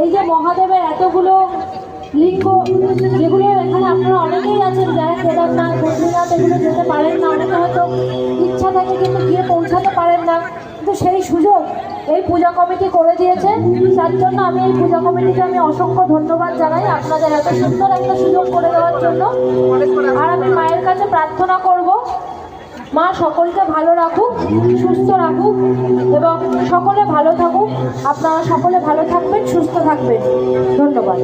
এই যে মহাদেবের এতগুলো লিঙ্গ, যেগুলো এখানে আপনারা অনেকেই আছেন যারা কেদারনাথ বদ্রীনাথ এগুলো যেতে পারেন না, অনেকে হয়তো ইচ্ছা থাকে কিন্তু গিয়ে পৌঁছাতে পারেন না, কিন্তু সেই সুযোগ এই পূজা কমিটি করে দিয়েছে। তার জন্য আমি এই পূজা কমিটিকে আমি অসংখ্য ধন্যবাদ জানাই আপনাদের এত সুন্দর একটা সুযোগ করে দেওয়ার জন্য। আর আমি মায়ের কাছে প্রার্থনা করব, মা সকলকে ভালো রাখুক, সুস্থ রাখুক এবং সকলে ভালো থাকুক। আপনারা সকলে ভালো থাকবেন, সুস্থ থাকবেন। ধন্যবাদ।